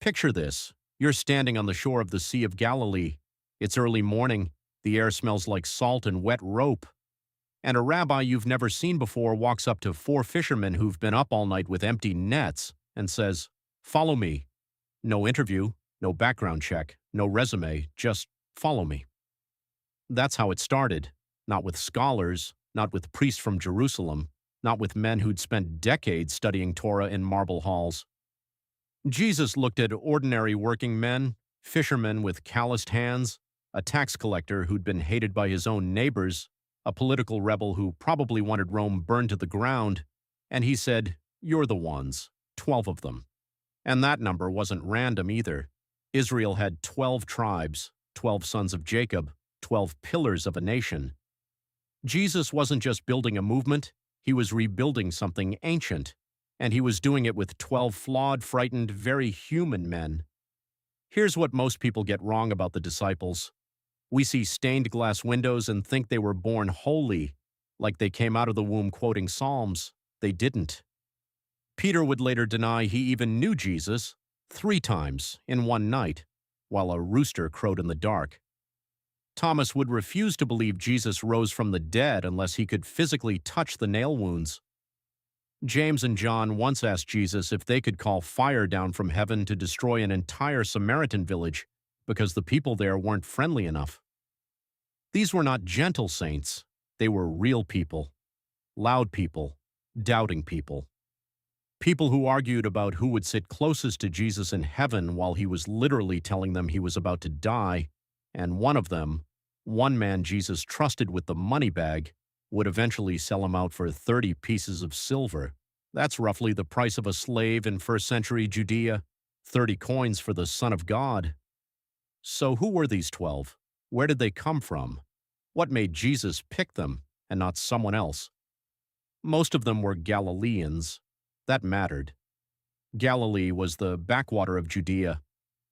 Picture this. You're standing on the shore of the Sea of Galilee. It's early morning. The air smells like salt and wet rope. And a rabbi you've never seen before walks up to four fishermen who've been up all night with empty nets and says, "Follow me." No interview, no background check, no resume, just follow me. That's how it started. Not with scholars, not with priests from Jerusalem, not with men who'd spent decades studying Torah in marble halls. Jesus looked at ordinary working men, fishermen with calloused hands, a tax collector who'd been hated by his own neighbors, a political rebel who probably wanted Rome burned to the ground, and he said, "You're the ones, 12 of them." And that number wasn't random either. Israel had 12 tribes, 12 sons of Jacob, 12 pillars of a nation. Jesus wasn't just building a movement, he was rebuilding something ancient. And he was doing it with 12 flawed, frightened, very human men. Here's what most people get wrong about the disciples. We see stained glass windows and think they were born holy, like they came out of the womb quoting Psalms. They didn't. Peter would later deny he even knew Jesus 3 times in one night, while a rooster crowed in the dark. Thomas would refuse to believe Jesus rose from the dead unless he could physically touch the nail wounds. James and John once asked Jesus if they could call fire down from heaven to destroy an entire Samaritan village because the people there weren't friendly enough. These were not gentle saints. They were real people, loud people, doubting people. People who argued about who would sit closest to Jesus in heaven while he was literally telling them he was about to die, and one of them, one man Jesus trusted with the money bag, would eventually sell him out for 30 pieces of silver. That's roughly the price of a slave in first-century Judea, 30 coins for the Son of God. So who were these 12? Where did they come from? What made Jesus pick them and not someone else? Most of them were Galileans. That mattered. Galilee was the backwater of Judea.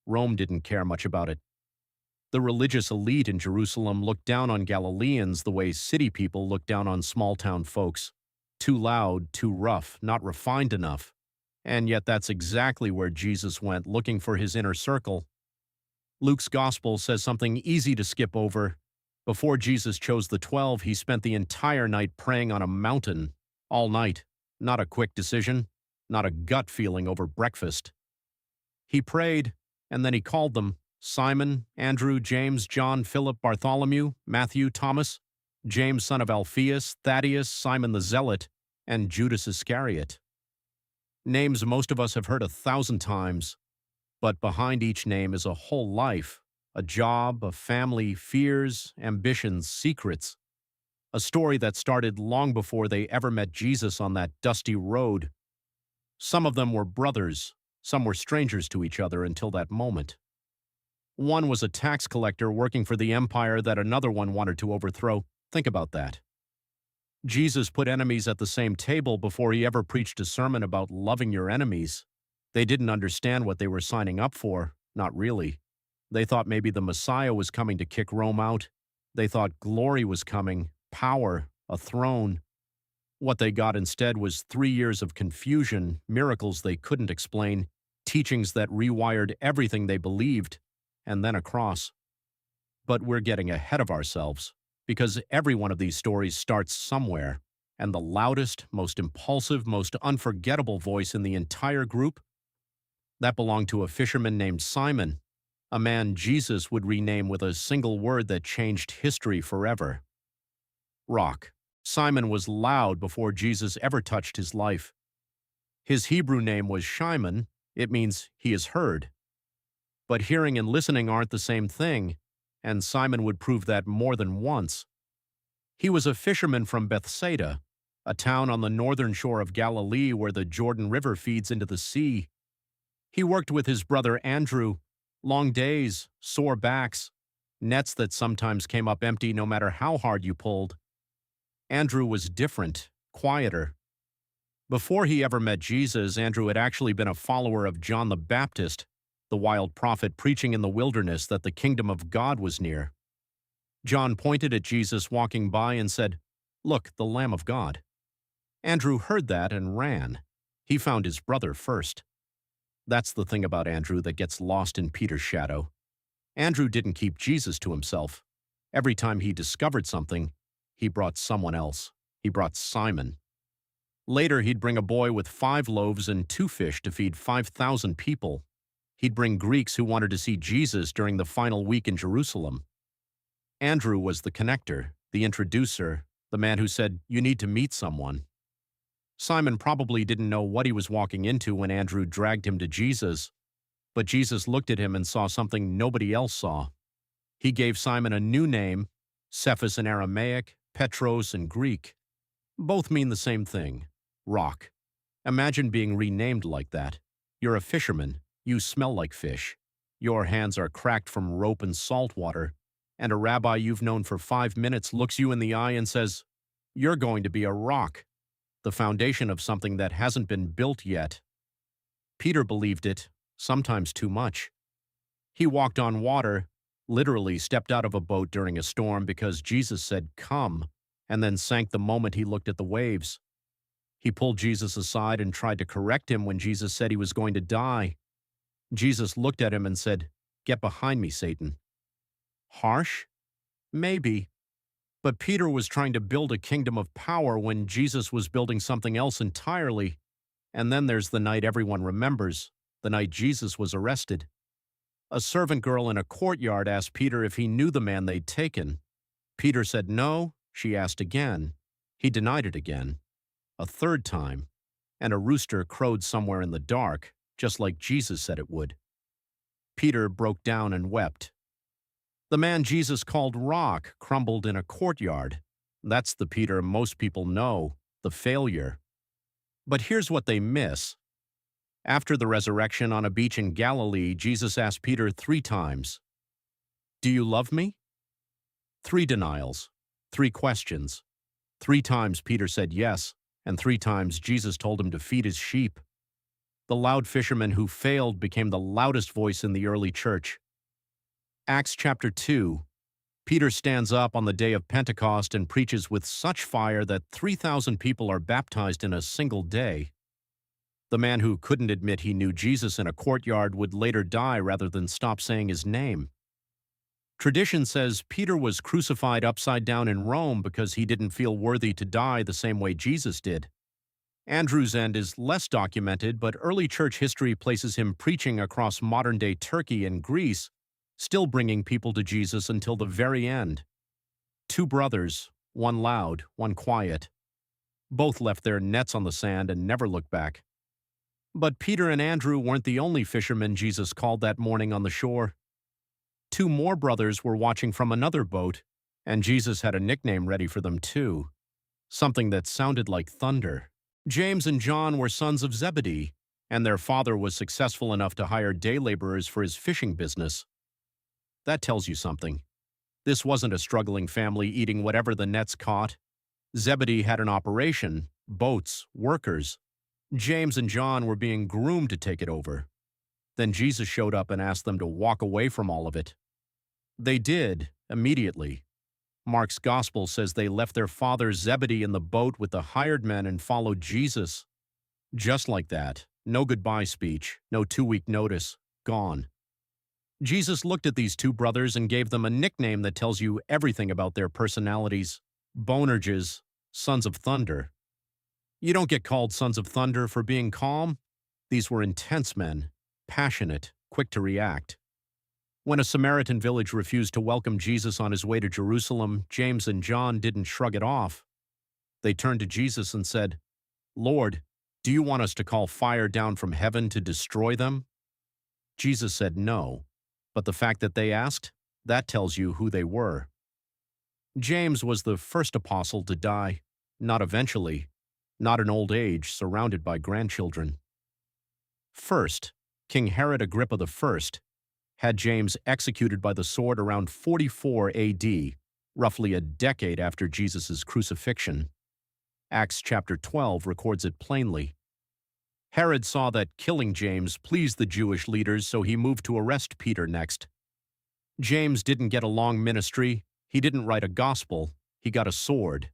Rome didn't care much about it. The religious elite in Jerusalem looked down on Galileans the way city people look down on small-town folks. Too loud, too rough, not refined enough. And yet that's exactly where Jesus went, looking for his inner circle. Luke's gospel says something easy to skip over. Before Jesus chose the 12, he spent the entire night praying on a mountain, all night. Not a quick decision, not a gut feeling over breakfast. He prayed, and then he called them. Simon, Andrew, James, John, Philip, Bartholomew, Matthew, Thomas, James son of Alphaeus, Thaddeus, Simon the Zealot, and Judas Iscariot. Names most of us have heard 1,000 times, but behind each name is a whole life, a job, a family, fears, ambitions, secrets. A story that started long before they ever met Jesus on that dusty road. Some of them were brothers, some were strangers to each other until that moment. One was a tax collector working for the empire that another one wanted to overthrow. Think about that. Jesus put enemies at the same table before he ever preached a sermon about loving your enemies. They didn't understand what they were signing up for, not really. They thought maybe the Messiah was coming to kick Rome out. They thought glory was coming, power, a throne. What they got instead was 3 years of confusion, miracles they couldn't explain, teachings that rewired everything they believed, and then a cross. But we're getting ahead of ourselves, because every one of these stories starts somewhere, and the loudest, most impulsive, most unforgettable voice in the entire group, that belonged to a fisherman named Simon, a man Jesus would rename with a single word that changed history forever. Rock. Simon was loud before Jesus ever touched his life. His Hebrew name was Shimon. It means he is heard. But hearing and listening aren't the same thing, and Simon would prove that more than once. He was a fisherman from Bethsaida, a town on the northern shore of Galilee where the Jordan River feeds into the sea. He worked with his brother Andrew, long days, sore backs, nets that sometimes came up empty no matter how hard you pulled. Andrew was different, quieter. Before he ever met Jesus, Andrew had actually been a follower of John the Baptist, the wild prophet preaching in the wilderness that the kingdom of God was near. John pointed at Jesus walking by and said, "Look, the Lamb of God." Andrew heard that and ran. He found his brother first. That's the thing about Andrew that gets lost in Peter's shadow. Andrew didn't keep Jesus to himself. Every time he discovered something, he brought someone else. He brought Simon. Later, he'd bring a boy with 5 loaves and 2 fish to feed 5,000 people. He'd bring Greeks who wanted to see Jesus during the final week in Jerusalem. Andrew was the connector, the introducer, the man who said, "You need to meet someone." Simon probably didn't know what he was walking into when Andrew dragged him to Jesus, but Jesus looked at him and saw something nobody else saw. He gave Simon a new name, Cephas in Aramaic, Petros in Greek. Both mean the same thing, rock. Imagine being renamed like that. You're a fisherman. You smell like fish. Your hands are cracked from rope and salt water, and a rabbi you've known for 5 minutes looks you in the eye and says, "You're going to be a rock," the foundation of something that hasn't been built yet. Peter believed it, sometimes too much. He walked on water, literally stepped out of a boat during a storm because Jesus said, "Come," and then sank the moment he looked at the waves. He pulled Jesus aside and tried to correct him when Jesus said he was going to die. Jesus looked at him and said, "Get behind me, Satan." Harsh? Maybe. But Peter was trying to build a kingdom of power when Jesus was building something else entirely. And then there's the night everyone remembers, the night Jesus was arrested. A servant girl in a courtyard asked Peter if he knew the man they'd taken. Peter said no. She asked again. He denied it again. A third time. And a rooster crowed somewhere in the dark, just like Jesus said it would. Peter broke down and wept. The man Jesus called Rock crumbled in a courtyard. That's the Peter most people know, the failure. But here's what they miss. After the resurrection on a beach in Galilee, Jesus asked Peter 3 times, "Do you love me?" 3 denials, 3 questions. 3 times Peter said yes, and 3 times Jesus told him to feed his sheep. The loud fisherman who failed became the loudest voice in the early church. Acts chapter 2. Peter stands up on the day of Pentecost and preaches with such fire that 3,000 people are baptized in a single day. The man who couldn't admit he knew Jesus in a courtyard would later die rather than stop saying his name. Tradition says Peter was crucified upside down in Rome because he didn't feel worthy to die the same way Jesus did. Andrew's end is less documented, but early church history places him preaching across modern-day Turkey and Greece, still bringing people to Jesus until the very end. 2 brothers, one loud, one quiet. Both left their nets on the sand and never looked back. But Peter and Andrew weren't the only fishermen Jesus called that morning on the shore. 2 more brothers were watching from another boat, and Jesus had a nickname ready for them too. Something that sounded like thunder. James and John were sons of Zebedee, and their father was successful enough to hire day laborers for his fishing business. That tells you something. This wasn't a struggling family eating whatever the nets caught. Zebedee had an operation, boats, workers. James and John were being groomed to take it over. Then Jesus showed up and asked them to walk away from all of it. They did, immediately. Mark's gospel says they left their father Zebedee in the boat with the hired men and followed Jesus. Just like that, no goodbye speech, no 2-week notice, gone. Jesus looked at these 2 brothers and gave them a nickname that tells you everything about their personalities. Bonerges, sons of thunder. You don't get called sons of thunder for being calm. These were intense men, passionate, quick to react. When a Samaritan village refused to welcome Jesus on his way to Jerusalem, James and John didn't shrug it off. They turned to Jesus and said, "Lord, do you want us to call fire down from heaven to destroy them?" Jesus said no, but the fact that they asked, that tells you who they were. James was the first apostle to die, not eventually, not in old age, surrounded by grandchildren. First, King Herod Agrippa I had James executed by the sword around 44 AD, roughly a decade after Jesus' crucifixion. Acts chapter 12 records it plainly. Herod saw that killing James pleased the Jewish leaders, so he moved to arrest Peter next. James didn't get a long ministry, he didn't write a gospel, he got a sword.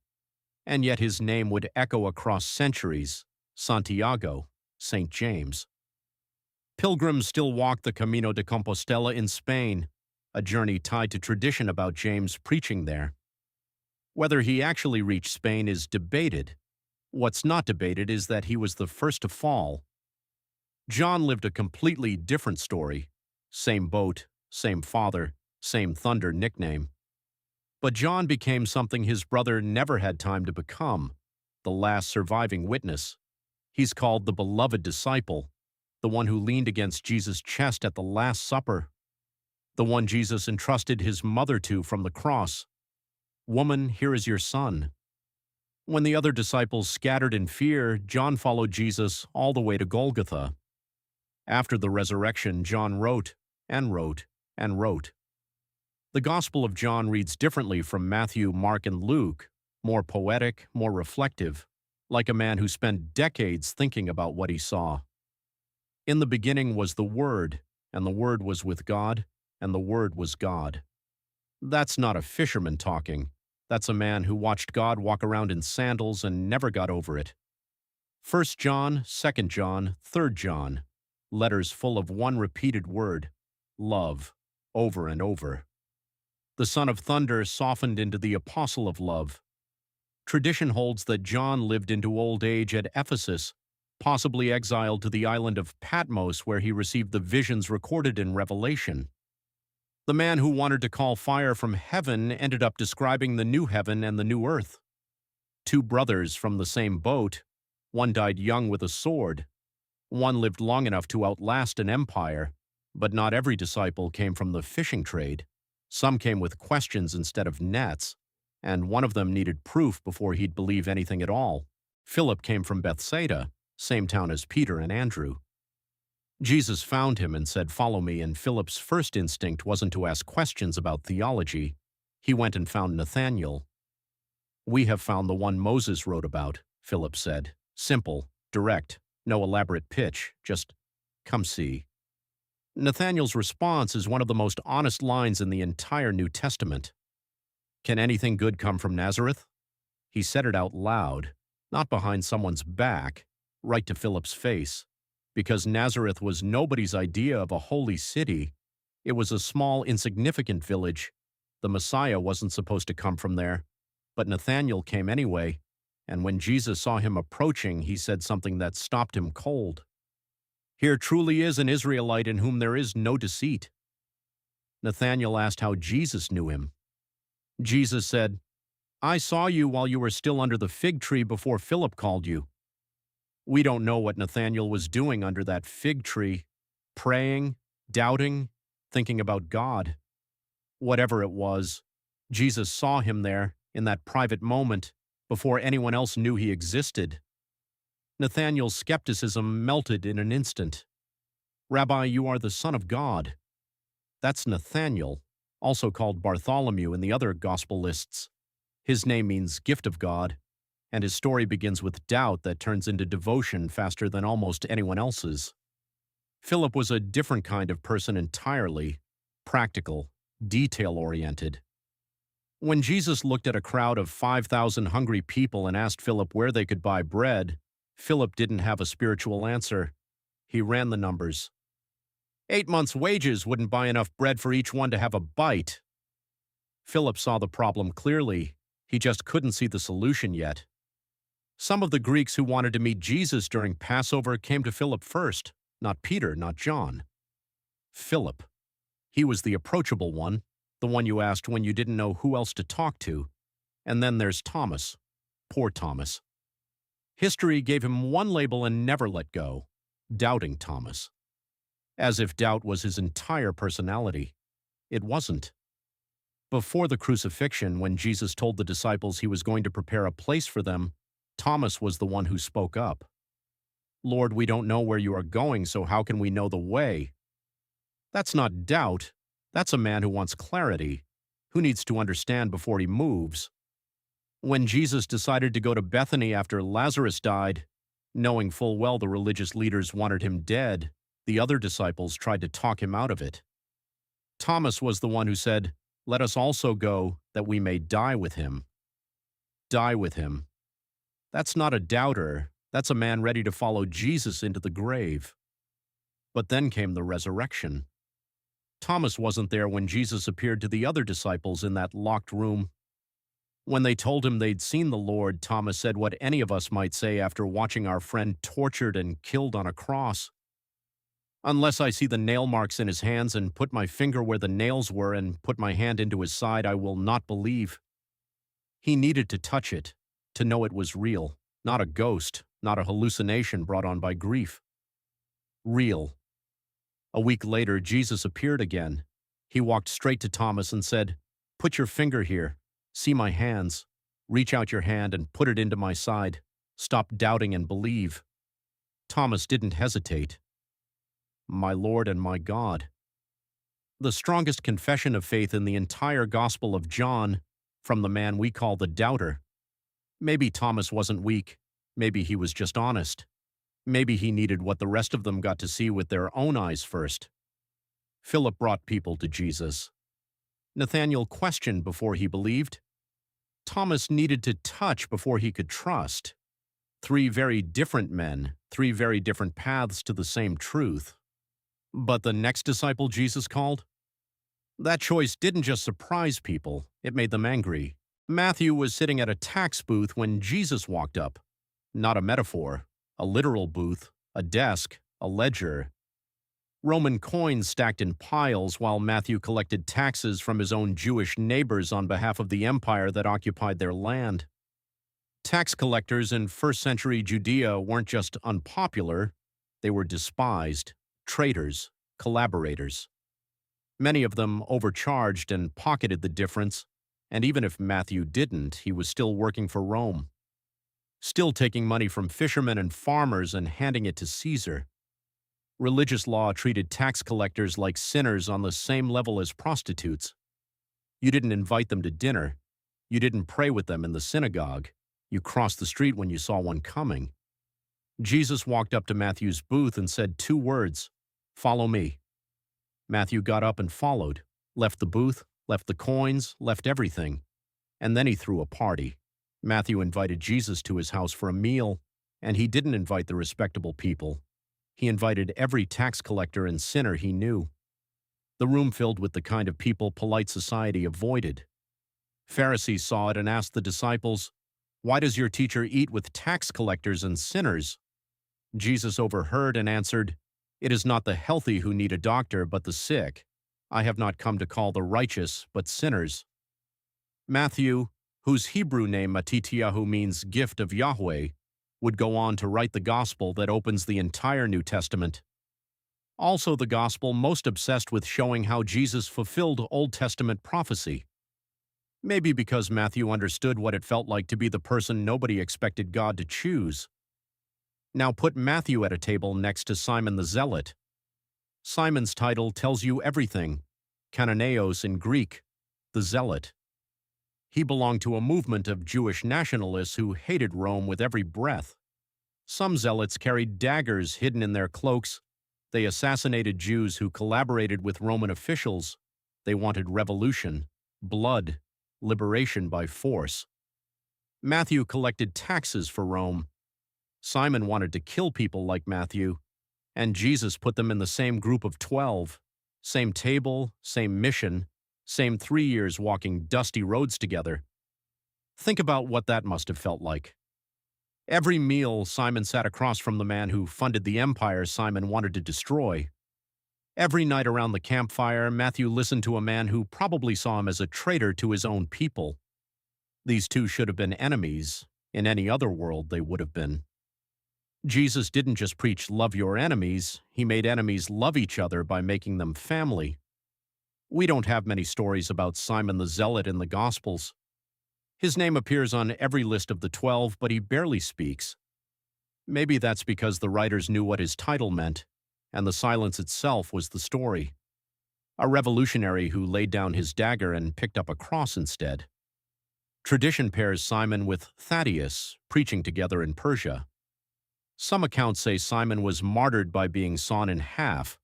And yet his name would echo across centuries, Santiago, St. James. Pilgrims still walk the Camino de Compostela in Spain, a journey tied to tradition about James preaching there. Whether he actually reached Spain is debated. What's not debated is that he was the first to fall. John lived a completely different story. Same boat, same father, same thunder nickname. But John became something his brother never had time to become, the last surviving witness. He's called the beloved disciple, the one who leaned against Jesus' chest at the Last Supper, the one Jesus entrusted his mother to from the cross. "Woman, here is your son." When the other disciples scattered in fear, John followed Jesus all the way to Golgotha. After the resurrection, John wrote and wrote and wrote. The Gospel of John reads differently from Matthew, Mark, and Luke, more poetic, more reflective, like a man who spent decades thinking about what he saw. In the beginning was the Word, and the Word was with God, and the Word was God. That's not a fisherman talking. That's a man who watched God walk around in sandals and never got over it. 1 John, 2 John, 3 John, letters full of one repeated word, love, over and over. The son of thunder softened into the apostle of love. Tradition holds that John lived into old age at Ephesus, possibly exiled to the island of Patmos where he received the visions recorded in Revelation. The man who wanted to call fire from heaven ended up describing the new heaven and the new earth. Two brothers from the same boat, one died young with a sword. One lived long enough to outlast an empire, but not every disciple came from the fishing trade. Some came with questions instead of nets, and one of them needed proof before he'd believe anything at all. Philip came from Bethsaida, same town as Peter and Andrew. Jesus found him and said, "Follow me," and Philip's first instinct wasn't to ask questions about theology. He went and found Nathanael. "We have found the one Moses wrote about," Philip said. Simple, direct, no elaborate pitch, just, "Come see." Nathanael's response is one of the most honest lines in the entire New Testament. "Can anything good come from Nazareth?" He said it out loud, not behind someone's back, right to Philip's face. Because Nazareth was nobody's idea of a holy city. It was a small, insignificant village. The Messiah wasn't supposed to come from there. But Nathanael came anyway, and when Jesus saw him approaching, he said something that stopped him cold. "Here truly is an Israelite in whom there is no deceit." Nathanael asked how Jesus knew him. Jesus said, "I saw you while you were still under the fig tree before Philip called you." We don't know what Nathanael was doing under that fig tree, praying, doubting, thinking about God. Whatever it was, Jesus saw him there in that private moment before anyone else knew he existed. Nathanael's skepticism melted in an instant. "Rabbi, you are the Son of God." That's Nathanael, also called Bartholomew in the other gospel lists. His name means gift of God, and his story begins with doubt that turns into devotion faster than almost anyone else's. Philip was a different kind of person entirely, practical, detail-oriented. When Jesus looked at a crowd of 5,000 hungry people and asked Philip where they could buy bread, Philip didn't have a spiritual answer. He ran the numbers. 8 months' wages wouldn't buy enough bread for each one to have a bite. Philip saw the problem clearly. He just couldn't see the solution yet. Some of the Greeks who wanted to meet Jesus during Passover came to Philip first, not Peter, not John. Philip. He was the approachable one, the one you asked when you didn't know who else to talk to. And then there's Thomas. Poor Thomas. History gave him one label and never let go: Doubting Thomas. As if doubt was his entire personality. It wasn't. Before the crucifixion, when Jesus told the disciples he was going to prepare a place for them, Thomas was the one who spoke up. "Lord, we don't know where you are going, so how can we know the way?" That's not doubt. That's a man who wants clarity, who needs to understand before he moves. When Jesus decided to go to Bethany after Lazarus died, knowing full well the religious leaders wanted him dead, the other disciples tried to talk him out of it. Thomas was the one who said, "Let us also go, that we may die with him." Die with him. That's not a doubter. That's a man ready to follow Jesus into the grave. But then came the resurrection. Thomas wasn't there when Jesus appeared to the other disciples in that locked room. When they told him they'd seen the Lord, Thomas said what any of us might say after watching our friend tortured and killed on a cross. "Unless I see the nail marks in his hands and put my finger where the nails were and put my hand into his side, I will not believe." He needed to touch it, to know it was real, not a ghost, not a hallucination brought on by grief. Real. A week later, Jesus appeared again. He walked straight to Thomas and said, "Put your finger here. See my hands. Reach out your hand and put it into my side. Stop doubting and believe." Thomas didn't hesitate. "My Lord and my God." The strongest confession of faith in the entire Gospel of John, from the man we call the doubter. Maybe Thomas wasn't weak. Maybe he was just honest. Maybe he needed what the rest of them got to see with their own eyes first. Philip brought people to Jesus. Nathanael questioned before he believed. Thomas needed to touch before he could trust. Three very different men, three very different paths to the same truth. But the next disciple Jesus called? That choice didn't just surprise people, it made them angry. Matthew was sitting at a tax booth when Jesus walked up. Not a metaphor, a literal booth, a desk, a ledger. Roman coins stacked in piles while Matthew collected taxes from his own Jewish neighbors on behalf of the empire that occupied their land. Tax collectors in first-century Judea weren't just unpopular, they were despised, traitors, collaborators. Many of them overcharged and pocketed the difference, and even if Matthew didn't, he was still working for Rome. Still taking money from fishermen and farmers and handing it to Caesar. Religious law treated tax collectors like sinners on the same level as prostitutes. You didn't invite them to dinner. You didn't pray with them in the synagogue. You crossed the street when you saw one coming. Jesus walked up to Matthew's booth and said 2 words, "Follow me." Matthew got up and followed, left the booth, left the coins, left everything. And then he threw a party. Matthew invited Jesus to his house for a meal, and he didn't invite the respectable people. He invited every tax collector and sinner he knew. The room filled with the kind of people polite society avoided. Pharisees saw it and asked the disciples, "Why does your teacher eat with tax collectors and sinners?" Jesus overheard and answered, "It is not the healthy who need a doctor, but the sick. I have not come to call the righteous, but sinners." Matthew, whose Hebrew name Matityahu means gift of Yahweh, would go on to write the gospel that opens the entire New Testament. Also the gospel most obsessed with showing how Jesus fulfilled Old Testament prophecy. Maybe because Matthew understood what it felt like to be the person nobody expected God to choose. Now put Matthew at a table next to Simon the Zealot. Simon's title tells you everything. Kananeos in Greek, the Zealot. He belonged to a movement of Jewish nationalists who hated Rome with every breath. Some zealots carried daggers hidden in their cloaks. They assassinated Jews who collaborated with Roman officials. They wanted revolution, blood, liberation by force. Matthew collected taxes for Rome. Simon wanted to kill people like Matthew, and Jesus put them in the same group of 12. Same table, same mission, same 3 years walking dusty roads together. Think about what that must have felt like. Every meal, Simon sat across from the man who funded the empire Simon wanted to destroy. Every night around the campfire, Matthew listened to a man who probably saw him as a traitor to his own people. These two should have been enemies. In any other world, they would have been. Jesus didn't just preach love your enemies, he made enemies love each other by making them family. We don't have many stories about Simon the Zealot in the Gospels. His name appears on every list of the 12, but he barely speaks. Maybe that's because the writers knew what his title meant, and the silence itself was the story. A revolutionary who laid down his dagger and picked up a cross instead. Tradition pairs Simon with Thaddeus, preaching together in Persia. Some accounts say Simon was martyred by being sawn in half,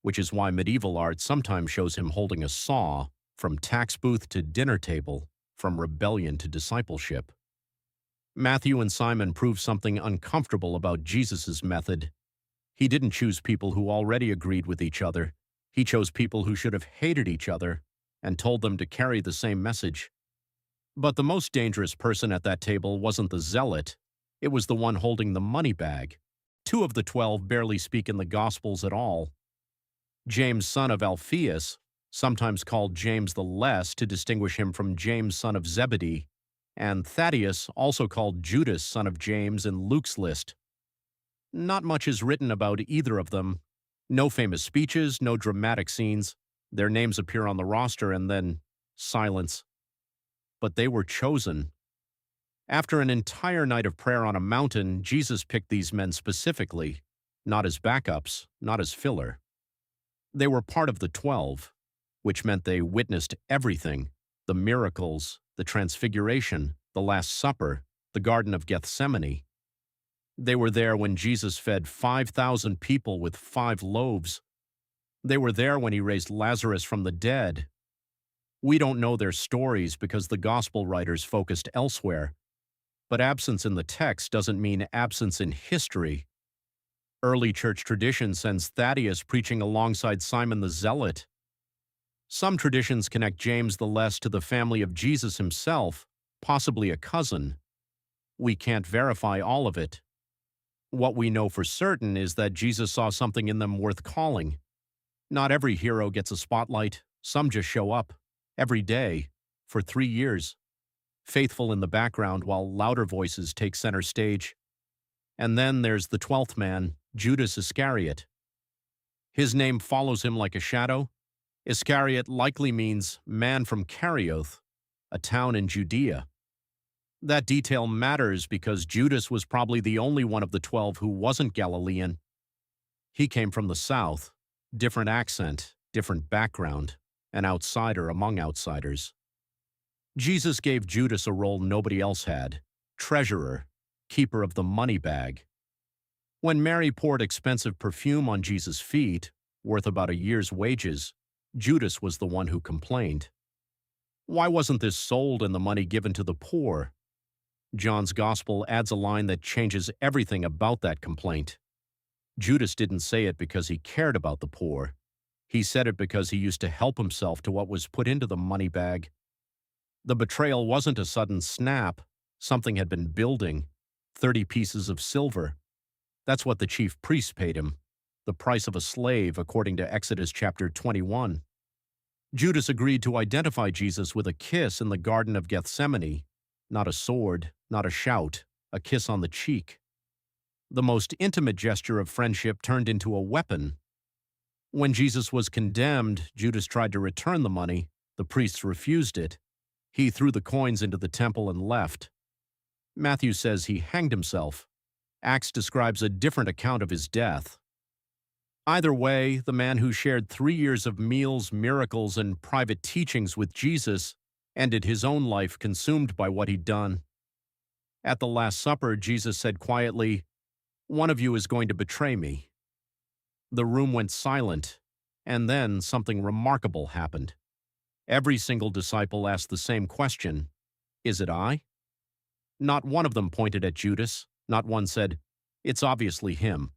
which is why medieval art sometimes shows him holding a saw, from tax booth to dinner table, from rebellion to discipleship. Matthew and Simon prove something uncomfortable about Jesus' method. He didn't choose people who already agreed with each other. He chose people who should have hated each other and told them to carry the same message. But the most dangerous person at that table wasn't the zealot. It was the one holding the money bag. 2 of the 12 barely speak in the Gospels at all. James, son of Alphaeus, sometimes called James the Less to distinguish him from James, son of Zebedee, and Thaddeus, also called Judas, son of James, in Luke's list. Not much is written about either of them. No famous speeches, no dramatic scenes. Their names appear on the roster and then silence. But they were chosen. After an entire night of prayer on a mountain, Jesus picked these men specifically, not as backups, not as filler. They were part of the 12, which meant they witnessed everything: the miracles, the transfiguration, the Last Supper, the Garden of Gethsemane. They were there when Jesus fed 5,000 people with 5 loaves. They were there when he raised Lazarus from the dead. We don't know their stories because the gospel writers focused elsewhere. But absence in the text doesn't mean absence in history. Early church tradition sends Thaddeus preaching alongside Simon the Zealot. Some traditions connect James the Less to the family of Jesus himself, possibly a cousin. We can't verify all of it. What we know for certain is that Jesus saw something in them worth calling. Not every hero gets a spotlight. Some just show up, every day, for 3 years, faithful in the background while louder voices take center stage. And then there's the 12th man, Judas Iscariot. His name follows him like a shadow. Iscariot likely means man from Carioth, a town in Judea. That detail matters because Judas was probably the only one of the 12 who wasn't Galilean. He came from the south, different accent, different background, an outsider among outsiders. Jesus gave Judas a role nobody else had: treasurer, keeper of the money bag. When Mary poured expensive perfume on Jesus' feet, worth about a year's wages, Judas was the one who complained. Why wasn't this sold and the money given to the poor? John's Gospel adds a line that changes everything about that complaint. Judas didn't say it because he cared about the poor. He said it because he used to help himself to what was put into the money bag. The betrayal wasn't a sudden snap. Something had been building. 30 pieces of silver. That's what the chief priests paid him, the price of a slave, according to Exodus chapter 21. Judas agreed to identify Jesus with a kiss in the Garden of Gethsemane. Not a sword, not a shout, a kiss on the cheek. The most intimate gesture of friendship turned into a weapon. When Jesus was condemned, Judas tried to return the money. The priests refused it. He threw the coins into the temple and left. Matthew says he hanged himself. Acts describes a different account of his death. Either way, the man who shared 3 years of meals, miracles, and private teachings with Jesus ended his own life consumed by what he'd done. At the Last Supper, Jesus said quietly, "One of you is going to betray me." The room went silent, and then something remarkable happened. Every single disciple asked the same question: "Is it I?" Not one of them pointed at Judas. Not one said, "It's obviously him."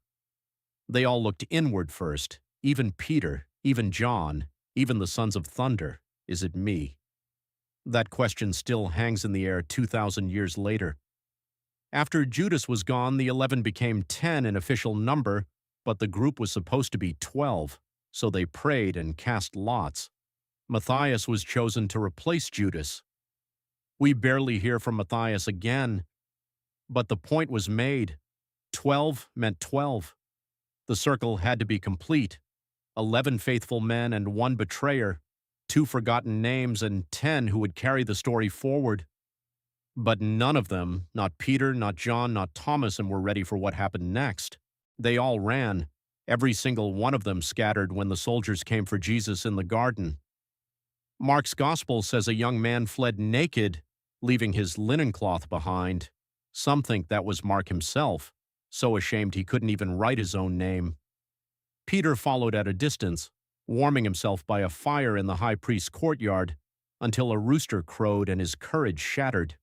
They all looked inward first, even Peter, even John, even the sons of thunder. Is it me? That question still hangs in the air 2,000 years later. After Judas was gone, the 11 became 10 in official number, but the group was supposed to be 12, so they prayed and cast lots. Matthias was chosen to replace Judas. We barely hear from Matthias again, but the point was made. 12 meant 12. The circle had to be complete. 11 faithful men and 1 betrayer, 2 forgotten names, and 10 who would carry the story forward. But none of them, not Peter, not John, not Thomas, were ready for what happened next. They all ran. Every single one of them scattered when the soldiers came for Jesus in the garden. Mark's Gospel says a young man fled naked, leaving his linen cloth behind. Some think that was Mark himself, so ashamed he couldn't even write his own name. Peter followed at a distance, warming himself by a fire in the high priest's courtyard, until a rooster crowed and his courage shattered.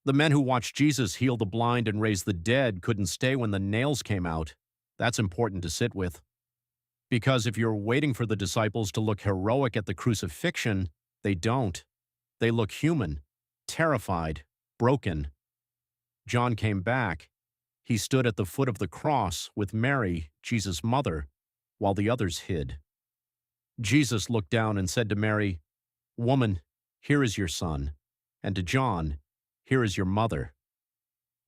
The men who watched Jesus heal the blind and raise the dead couldn't stay when the nails came out. That's important to sit with. Because if you're waiting for the disciples to look heroic at the crucifixion, they don't. They look human, terrified, broken. John came back. He stood at the foot of the cross with Mary, Jesus' mother, while the others hid. Jesus looked down and said to Mary, "Woman, here is your son," and to John, "Here is your mother."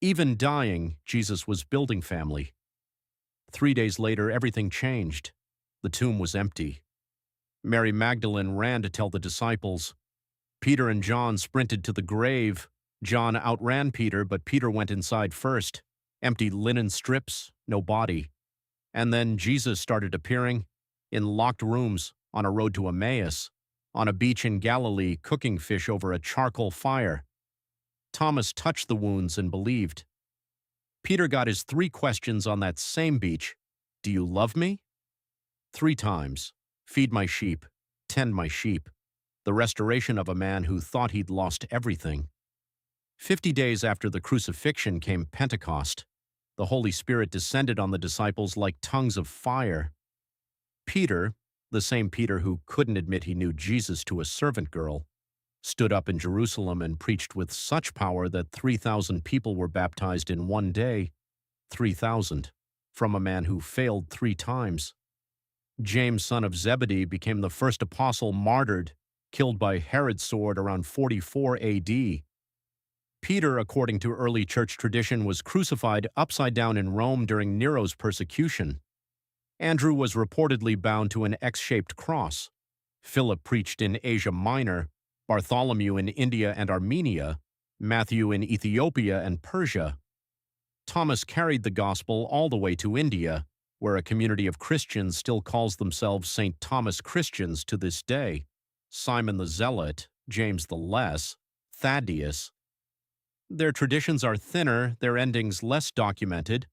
Even dying, Jesus was building family. 3 days later, everything changed. The tomb was empty. Mary Magdalene ran to tell the disciples. Peter and John sprinted to the grave. John outran Peter, but Peter went inside first. Empty linen strips, no body. And then Jesus started appearing in locked rooms, on a road to Emmaus, on a beach in Galilee, cooking fish over a charcoal fire. Thomas touched the wounds and believed. Peter got his 3 questions on that same beach. Do you love me? 3 times. Feed my sheep. Tend my sheep. The restoration of a man who thought he'd lost everything. 50 days after the crucifixion came Pentecost. The Holy Spirit descended on the disciples like tongues of fire. Peter, the same Peter who couldn't admit he knew Jesus to a servant girl, stood up in Jerusalem and preached with such power that 3,000 people were baptized in one day. 3,000, from a man who failed 3 times. James, son of Zebedee, became the first apostle martyred, killed by Herod's sword around 44 AD. Peter, according to early church tradition, was crucified upside down in Rome during Nero's persecution. Andrew was reportedly bound to an X-shaped cross. Philip preached in Asia Minor, Bartholomew in India and Armenia, Matthew in Ethiopia and Persia. Thomas carried the gospel all the way to India, where a community of Christians still calls themselves St. Thomas Christians to this day. Simon the Zealot, James the Less, Thaddeus. Their traditions are thinner, their endings less documented,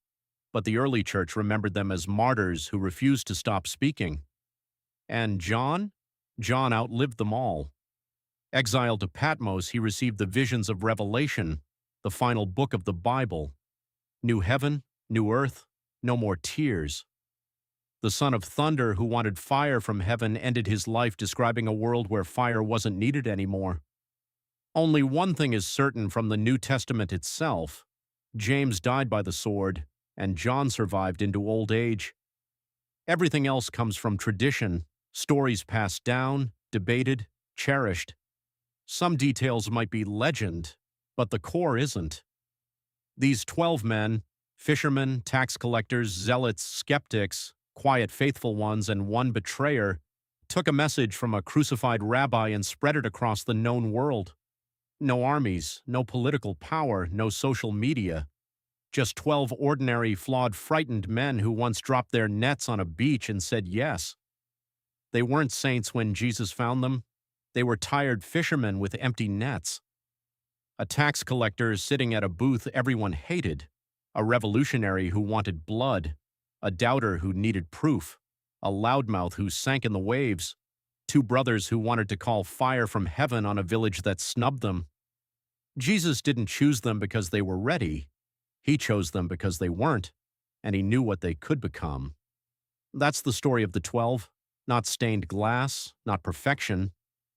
but the early church remembered them as martyrs who refused to stop speaking. And John? John outlived them all. Exiled to Patmos, he received the visions of Revelation, the final book of the Bible. New heaven, new earth, no more tears. The son of thunder who wanted fire from heaven ended his life describing a world where fire wasn't needed anymore. Only one thing is certain from the New Testament itself. James died by the sword, and John survived into old age. Everything else comes from tradition, stories passed down, debated, cherished. Some details might be legend, but the core isn't. These 12 men, fishermen, tax collectors, zealots, skeptics, quiet faithful ones, and one betrayer, took a message from a crucified rabbi and spread it across the known world. No armies, no political power, no social media. Just 12 ordinary, flawed, frightened men who once dropped their nets on a beach and said yes. They weren't saints when Jesus found them. They were tired fishermen with empty nets. A tax collector sitting at a booth everyone hated. A revolutionary who wanted blood. A doubter who needed proof. A loudmouth who sank in the waves. 2 brothers who wanted to call fire from heaven on a village that snubbed them. Jesus didn't choose them because they were ready. He chose them because they weren't, and he knew what they could become. That's the story of the 12. Not stained glass, not perfection,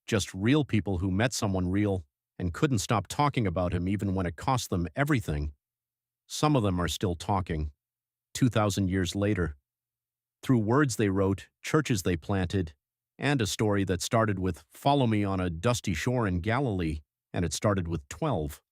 just real people who met someone real and couldn't stop talking about him even when it cost them everything. Some of them are still talking, 2,000 years later. Through words they wrote, churches they planted, and a story that started with "Follow me on a dusty shore in Galilee," and it started with 12.